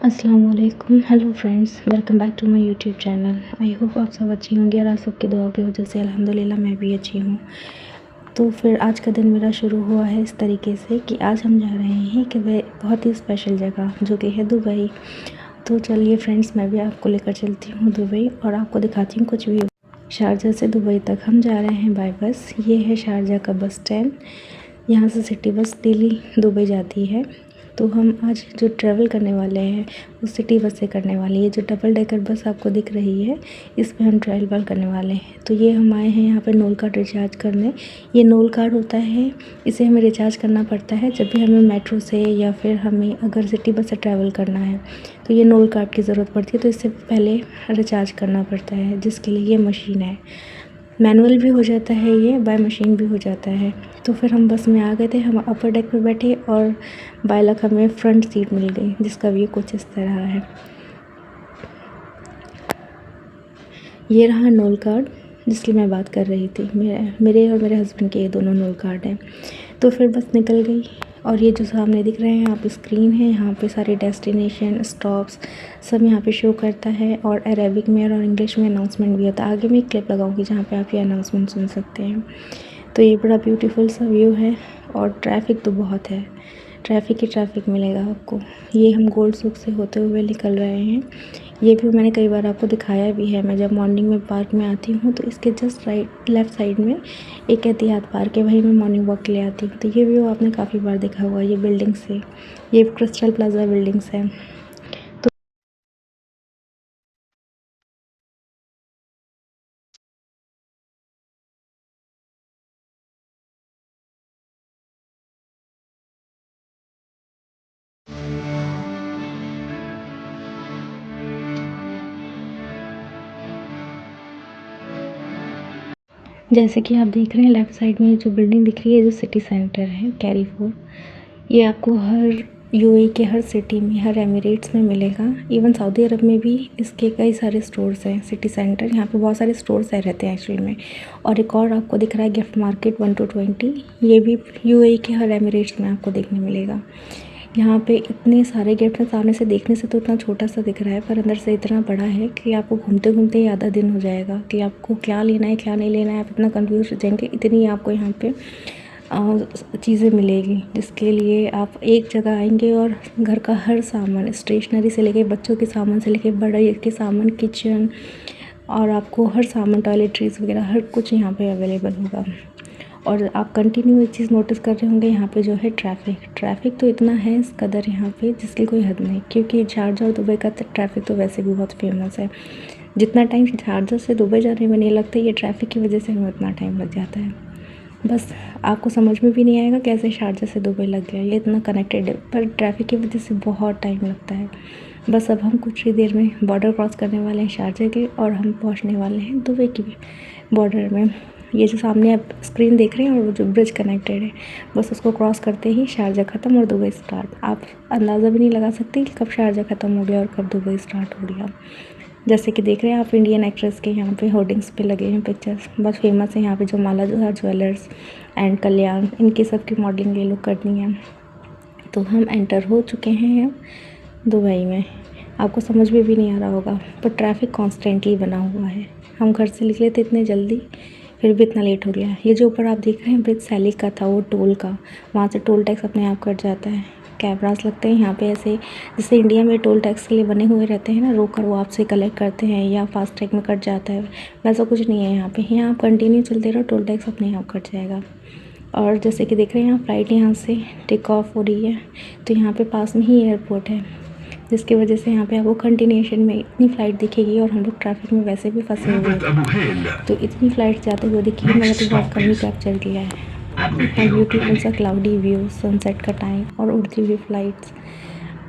अस्सलाम वालेकुम। Hello friends, welcome back to my YouTube channel. I hope आप सब अच्छी होंगी और आप सबकी दुआ की वजह से अल्हम्दुलिल्लाह मैं भी अच्छी हूँ। तो फिर आज का दिन मेरा शुरू हुआ है इस तरीके से कि आज हम जा रहे हैं कि वह बहुत ही स्पेशल जगह जो कि है दुबई। तो चलिए फ्रेंड्स, मैं भी आपको लेकर चलती हूँ दुबई और आपको दिखाती हूँ कुछ भी। शारजा से दुबई तक हम जा रहे हैं बाय बस। ये है शारजा का बस स्टैंड। यहाँ से सिटी बस डेली दुबई जाती है। तो हम आज जो ट्रैवल करने वाले हैं वो सिटी बस से करने वाली है। जो डबल डेकर बस आपको दिख रही है इस पे हम ट्रैवल करने वाले हैं। तो ये हम आए हैं यहाँ पे नोल कार्ड रिचार्ज करने। ये नोल कार्ड होता है, इसे हमें रिचार्ज करना पड़ता है जब भी हमें मेट्रो से या फिर हमें अगर सिटी बस से ट्रैवल करना है तो ये नोल कार्ड की ज़रूरत पड़ती है। तो इससे पहले रिचार्ज करना पड़ता है, जिसके लिए ये मशीन है। मैनुअल भी हो जाता है, ये बाय मशीन भी हो जाता है। तो फिर हम बस में आ गए थे। हम अपर डेक पे बैठे और बाय लक हमें फ्रंट सीट मिल गई, जिसका व्यू कुछ इस तरह है। ये रहा नोल कार्ड जिसकी मैं बात कर रही थी। मेरे और मेरे हस्बैंड के ये दोनों नोल कार्ड हैं। तो फिर बस निकल गई और ये जो सामने दिख रहे हैं आप स्क्रीन है, यहाँ पे सारे डेस्टिनेशन स्टॉप्स सब यहाँ पे शो करता है और अरेबिक में और इंग्लिश में अनाउंसमेंट भी होता है। आगे मैं एक क्लिप लगाऊंगी जहाँ पे आप ये अनाउंसमेंट सुन सकते हैं। तो ये बड़ा ब्यूटीफुल सा व्यू है और ट्रैफिक तो बहुत है, ट्रैफिक ही ट्रैफिक मिलेगा आपको। ये हम गोल्ड सुक से होते हुए निकल रहे हैं। ये व्यू मैंने कई बार आपको दिखाया भी है। मैं जब मॉर्निंग में पार्क में आती हूँ तो इसके जस्ट लेफ़्ट साइड में एक एहतियात पार्क है, वहीं मैं मॉर्निंग वॉक के लिए आती हूँ। तो ये व्यू आपने काफ़ी बार देखा हुआ है। ये बिल्डिंग से, ये क्रिस्टल प्लाजा बिल्डिंग्स है। जैसे कि आप देख रहे हैं लेफ़्ट साइड में जो बिल्डिंग दिख रही है जो सिटी सेंटर है कैरीफोर। ये आपको हर यूएई के हर सिटी में, हर एमिरेट्स में मिलेगा। इवन सऊदी अरब में भी इसके कई सारे स्टोर्स हैं सिटी सेंटर। यहाँ पे बहुत सारे स्टोर्स रहते हैं एक्चुअली में। और एक और आपको दिख रहा है गिफ्ट मार्केट 1 to 20। ये भी यूएई के हर एमिरेट्स में आपको देखने मिलेगा। यहाँ पे इतने सारे गिफ्ट हैं, सामने से देखने से तो इतना छोटा सा दिख रहा है पर अंदर से इतना बड़ा है कि आपको घूमते घूमते ही आधा दिन हो जाएगा कि आपको क्या लेना है क्या नहीं लेना है। आप इतना कंफ्यूज हो जाएंगे, इतनी आपको यहाँ पे चीज़ें मिलेगी जिसके लिए आप एक जगह आएंगे और घर का हर सामान, स्टेशनरी से लेके बच्चों के सामान से लेके बड़े के सामान, किचन और आपको हर सामान, टॉयलेटरीज़ वगैरह हर कुछ यहाँ पे अवेलेबल होगा। और आप कंटिन्यू एक चीज़ नोटिस कर रहे होंगे यहाँ पे जो है ट्रैफिक तो इतना है इस कदर यहाँ पे जिसकी कोई हद नहीं। क्योंकि शारजा और दुबई का ट्रैफिक तो वैसे भी बहुत फेमस है। जितना टाइम शारजा से दुबई जाने में नहीं लगता, ये ट्रैफिक की वजह से हमें उतना टाइम लग जाता है। बस आपको समझ में भी नहीं आएगा कैसे शारजा से दुबई लग गया, ये इतना कनेक्टेड है पर ट्रैफिक की वजह से बहुत टाइम लगता है। बस अब हम कुछ ही देर में बॉर्डर क्रॉस करने वाले हैं शारजा के और हम पहुंचने वाले हैं दुबई की बॉर्डर में। ये जो सामने आप स्क्रीन देख रहे हैं और वो जो ब्रिज कनेक्टेड है, बस उसको क्रॉस करते ही शारजा ख़त्म और दुबई स्टार्ट। आप अंदाज़ा भी नहीं लगा सकते कि कब शारजा ख़त्म हो गया और कब दुबई स्टार्ट हो गया। जैसे कि देख रहे हैं आप इंडियन एक्ट्रेस के यहाँ पे होर्डिंग्स पे लगे हैं पिक्चर्स, बहुत फेमस है यहाँ पे जो माला जोहर ज्वेलर्स एंड कल्याण, इनकी सबकी मॉडलिंग ये लोग करती हैं। तो हम एंटर हो चुके हैं अब दुबई में। आपको समझ में भी नहीं आ रहा होगा पर ट्रैफिक कॉन्स्टेंटली बना हुआ है। हम घर से निकले थे इतने जल्दी, फिर भी इतना लेट हो गया। ये जो ऊपर आप देख रहे हैं ब्रिज सैली का था, वो टोल का, वहाँ से टोल टैक्स अपने आप कट जाता है। कैमरास लगते हैं यहाँ पे, ऐसे जैसे इंडिया में टोल टैक्स के लिए बने हुए रहते हैं ना, रोक कर वो आपसे कलेक्ट करते हैं या फास्ट ट्रैक में कट जाता है, वैसा कुछ नहीं है यहाँ पे। यहाँ आप कंटिन्यू चलते रहो, टोल टैक्स अपने आप कट जाएगा। और जैसे कि देख रहे हैं यहाँ फ़्लाइट यहाँ से टेक ऑफ हो रही है, तो यहाँ पे पास में ही एयरपोर्ट है, जिसकी वजह से यहाँ पे आपको कंटिन्यूएशन में इतनी फ़्लाइट दिखेगी। और हम लोग ट्रैफिक में वैसे भी फंसे हुए हैं तो इतनी फ़्लाइट जाते हुए दिखी, मैंने तो बहुत कम ही कैप्चर किया है। इतना ब्यूटीफुल सा क्लाउडी व्यू, सनसेट का टाइम और उड़ती हुई फ़्लाइट्स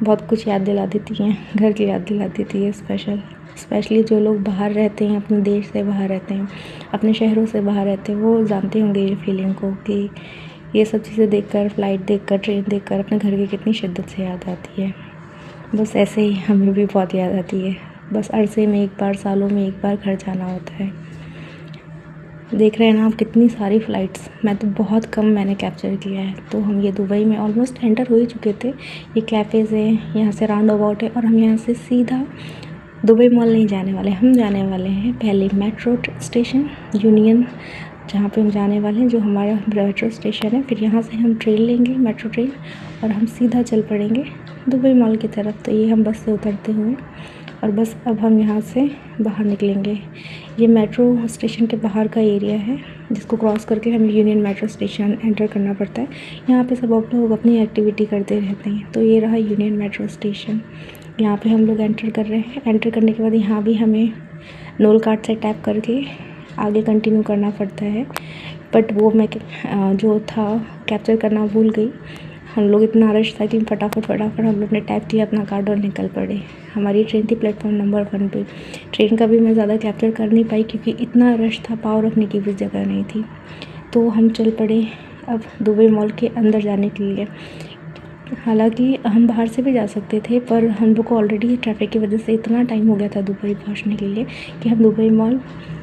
बहुत कुछ याद दिला देती हैं, घर की याद दिला देती है। स्पेशली जो लोग बाहर रहते हैं, अपने देश से बाहर रहते हैं, अपने शहरों से बाहर रहते हैं, वो जानते होंगे ये फीलिंग को कि ये सब चीज़ें देखकर, फ़्लाइट देखकर, ट्रेन देखकर अपने घर की कितनी शिद्दत से याद आती है। बस ऐसे ही हमें भी बहुत याद आती है। बस अरसे में एक बार, सालों में एक बार घर जाना होता है। देख रहे हैं ना आप कितनी सारी फ़्लाइट्स, मैं तो बहुत कम मैंने कैप्चर किया है। तो हम ये दुबई में ऑलमोस्ट एंटर हो ही चुके थे। ये कैफ़ेज़ हैं, यहाँ से राउंड अबाउट है और हम यहाँ से सीधा दुबई मॉल नहीं जाने वाले, हम जाने वाले हैं पहले मेट्रो स्टेशन यूनियन, जहाँ पे हम जाने वाले हैं, जो हमारा मेट्रो स्टेशन है। फिर यहाँ से हम ट्रेन लेंगे, मेट्रो ट्रेन, और हम सीधा चल पड़ेंगे दुबई मॉल की तरफ। तो ये हम बस से उतरते हुए, और बस अब हम यहाँ से बाहर निकलेंगे। ये मेट्रो स्टेशन के बाहर का एरिया है, जिसको क्रॉस करके हमें यूनियन मेट्रो स्टेशन एंटर करना पड़ता है। यहाँ पे सब आप लोग अपनी एक्टिविटी करते रहते हैं। तो ये रहा यूनियन मेट्रो स्टेशन, यहाँ पे हम लोग एंटर कर रहे हैं। एंटर करने के बाद यहाँ भी हमें नोल कार्ड से टैप करके आगे कंटिन्यू करना पड़ता है, बट वो मैं जो था कैप्चर करना भूल गई। हम लोग इतना रश था कि फटाफट हम लोग ने टैप किया अपना कार्ड और निकल पड़े। हमारी ट्रेन थी प्लेटफॉर्म नंबर 1 पे। ट्रेन का भी मैं ज़्यादा कैप्चर कर नहीं पाई क्योंकि इतना रश था, पाँव रखने की भी जगह नहीं थी। तो हम चल पड़े अब दुबई मॉल के अंदर जाने के लिए। हालांकि हम बाहर से भी जा सकते थे, पर हम लोग को ऑलरेडी ट्रैफिक की वजह से इतना टाइम हो गया था दुबई पहुंचने के लिए कि हम दुबई मॉल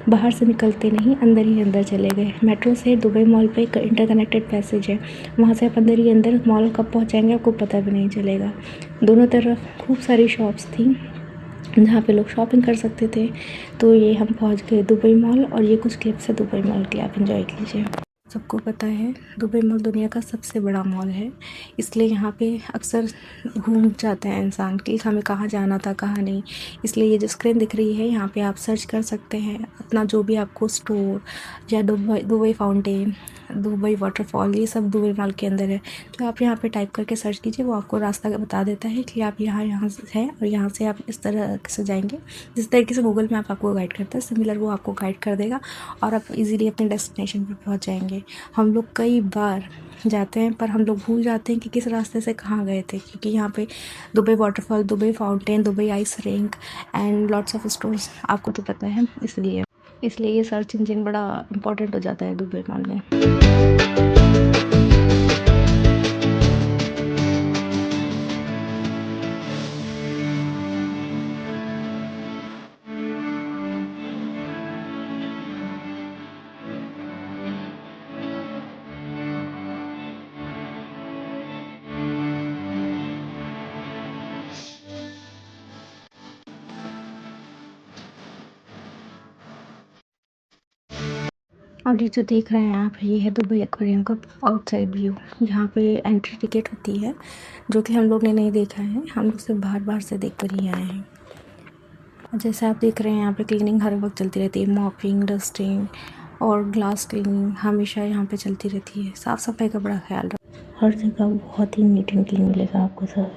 बाहर से निकलते नहीं, अंदर ही अंदर चले गए। मेट्रो से दुबई मॉल पे एक इंटरकनेक्टेड पैसेज है, वहाँ से आप अंदर ही अंदर मॉल कब पहुँचाएँगे आपको पता भी नहीं चलेगा। दोनों तरफ खूब सारी शॉप्स थी जहाँ पे लोग शॉपिंग कर सकते थे। तो ये हम पहुँच गए दुबई मॉल, और ये कुछ क्लिप्स है दुबई मॉल की, आप एंजॉय कीजिए। सबको पता है दुबई मॉल दुनिया का सबसे बड़ा मॉल है, इसलिए यहाँ पे अक्सर घूम जाते हैं इंसान कि हमें कहाँ जाना था कहाँ नहीं। इसलिए ये जो स्क्रीन दिख रही है यहाँ पे आप सर्च कर सकते हैं अपना जो भी आपको स्टोर, या दुबई फाउंटेन, दुबई वाटरफॉल, ये सब दुबई मॉल के अंदर है। तो आप यहाँ पे टाइप करके सर्च कीजिए, वो आपको रास्ता बता देता है कि आप यहाँ से हैं और यहाँ से आप इस तरह से जाएंगे। जिस तरीके से गूगल मैप आपको गाइड करता है, सिमिलर वो आपको गाइड कर देगा और आप इजीली अपने डेस्टिनेशन पर पहुँच जाएंगे। हम लोग कई बार जाते हैं पर हम लोग भूल जाते हैं कि किस रास्ते से कहाँ गए थे, क्योंकि यहाँ पे Dubai waterfall, Dubai fountain, Dubai ice rink and lots of stores आपको तो पता है। इसलिए ये सर्च इंजन बड़ा इंपॉर्टेंट हो जाता है दुबई मॉल में। और ये जो देख रहे हैं आप, ये है दुबई एक्वेरियम का आउटसाइड व्यू, जहाँ पे एंट्री टिकट होती है, जो कि हम लोग ने नहीं देखा है। हम लोग सिर्फ बाहर से देख कर ही आए हैं। और जैसे आप देख रहे हैं यहाँ पे क्लीनिंग हर वक्त चलती रहती है, मॉपिंग, डस्टिंग और ग्लास क्लीनिंग हमेशा यहाँ पे चलती रहती है। साफ़ सफाई का बड़ा ख्याल रखो, हर जगह बहुत ही नीट एंड क्लीन मिलेगा आपको सब।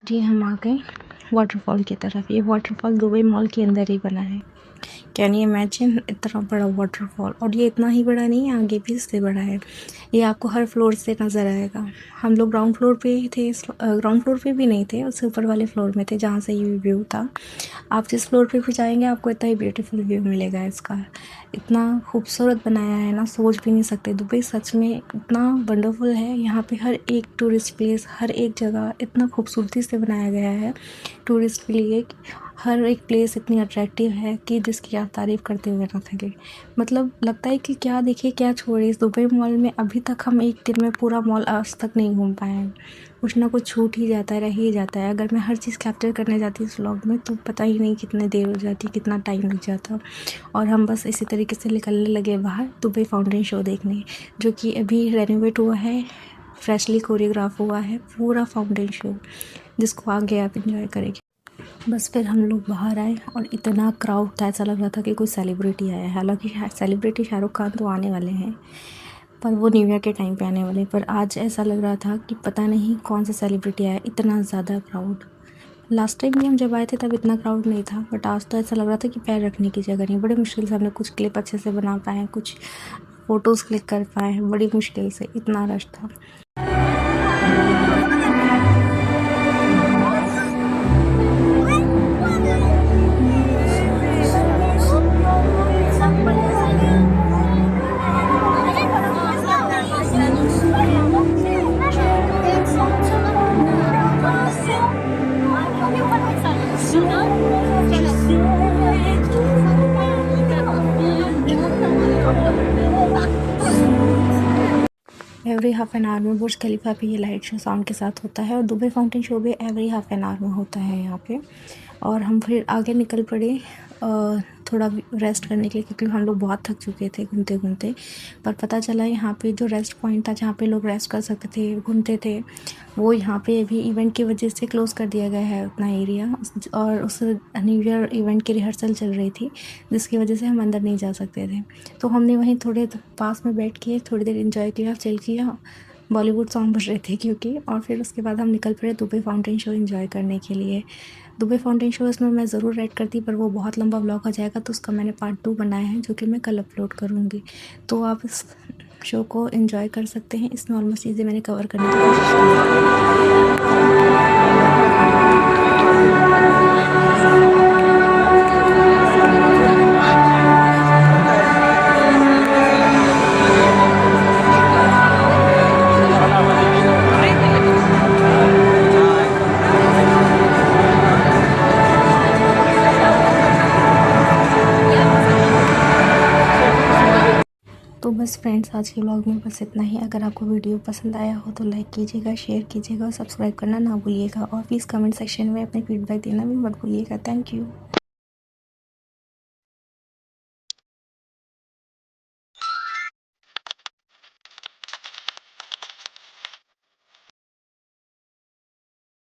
जी हम आ गए वाटरफॉल की तरफ। ये वाटरफॉल दुबई मॉल के अंदर ही बना है। कैन यू इमेजिन, इतना बड़ा वाटरफॉल, और ये इतना ही बड़ा नहीं है, आगे भी इससे बड़ा है। ये आपको हर फ्लोर से नज़र आएगा। हम लोग ग्राउंड फ्लोर पे थे, ग्राउंड फ्लोर पे भी नहीं थे, उससे ऊपर वाले फ्लोर में थे जहाँ से ये व्यू था। आप जिस फ्लोर पे भी जाएंगे आपको इतना ही ब्यूटीफुल व्यू मिलेगा इसका। इतना खूबसूरत बनाया है ना, सोच भी नहीं सकते। दुबई सच में इतना वंडरफुल है। यहाँ पे हर एक टूरिस्ट प्लेस, हर एक जगह इतना खूबसूरती से बनाया गया है टूरिस्ट के लिए। हर एक प्लेस इतनी अट्रैक्टिव है कि जिसकी आप तारीफ़ करते हुए ना थके। मतलब लगता है कि क्या देखें क्या छोड़े। इस दुबई मॉल में अभी तक हम एक दिन में पूरा मॉल आज तक नहीं घूम पाए हैं। कुछ ना कुछ छूट ही जाता है, रह ही जाता है। अगर मैं हर चीज़ कैप्चर करने जाती इस व्लॉग में तो पता ही नहीं कितनी देर हो जाती, कितना टाइम लग जाता। और हम बस इसी तरीके से निकलने लगे बाहर दुबई फाउंटेन शो देखने, जो कि अभी रेनोवेट हुआ है, फ्रेशली कोरियोग्राफ हुआ है पूरा फाउंटेन शो, जिसको आगे आप इंजॉय करेंगे। बस फिर हम लोग बाहर आए और इतना क्राउड था, ऐसा लग रहा था कि कोई सेलिब्रिटी आया है। हालांकि सेलिब्रिटी शाहरुख खान तो आने वाले हैं, पर वो न्यू ईयर के टाइम पे आने वाले। पर आज ऐसा लग रहा था कि पता नहीं कौन सा सेलिब्रिटी आया, इतना ज़्यादा क्राउड। लास्ट टाइम भी हम जब आए थे तब इतना क्राउड नहीं था, बट आज तो ऐसा लग रहा था कि पैर रखने की जगह नहीं। बड़े मुश्किल से हमने कुछ क्लिप अच्छे से बना पाए हैं, कुछ फ़ोटोज़ क्लिक कर पाए हैं, बड़ी मुश्किल से, इतना रश था। एवरी हाफ एन आवर में बुर्ज खलीफा पे ये लाइट शो साउंड के साथ होता है, और दुबई फाउंटेन शो भी एवरी हाफ एन आवर में होता है यहाँ पे। और हम फिर आगे निकल पड़े थोड़ा रेस्ट करने के लिए, क्योंकि हम लोग बहुत थक चुके थे घूमते घूमते। पर पता चला यहाँ पे जो रेस्ट पॉइंट था जहाँ पे लोग रेस्ट कर सकते थे, घूमते थे, वो यहाँ पे अभी इवेंट की वजह से क्लोज़ कर दिया गया है उतना एरिया। और उस न्यू ईयर इवेंट की रिहर्सल चल रही थी, जिसकी वजह से हम अंदर नहीं जा सकते थे। तो हमने वहीं थोड़े पास में बैठ के थोड़ी देर इंजॉय किया, चिल किया। बॉलीवुड सॉन्ग बज रहे थे क्योंकि, और फिर उसके बाद हम निकल पड़े दुबई फाउंटेन शो एंजॉय करने के लिए। दुबई फाउंटेन शो इसमें मैं ज़रूर ऐड करती, पर वो बहुत लंबा ब्लॉग हो जाएगा, तो उसका मैंने पार्ट 2 बनाया है, जो कि मैं कल अपलोड करूँगी। तो आप इस शो को एंजॉय कर सकते हैं। इसमें ऑलमोस्ट चीज़ें मैंने कवर करने की कोशिश की है। तो बस फ्रेंड्स, आज के व्लॉग में बस इतना ही। अगर आपको वीडियो पसंद आया हो तो लाइक कीजिएगा, शेयर कीजिएगा और सब्सक्राइब करना ना भूलिएगा। और प्लीज़ कमेंट सेक्शन में अपने फीडबैक देना भी मत भूलिएगा। Thank you.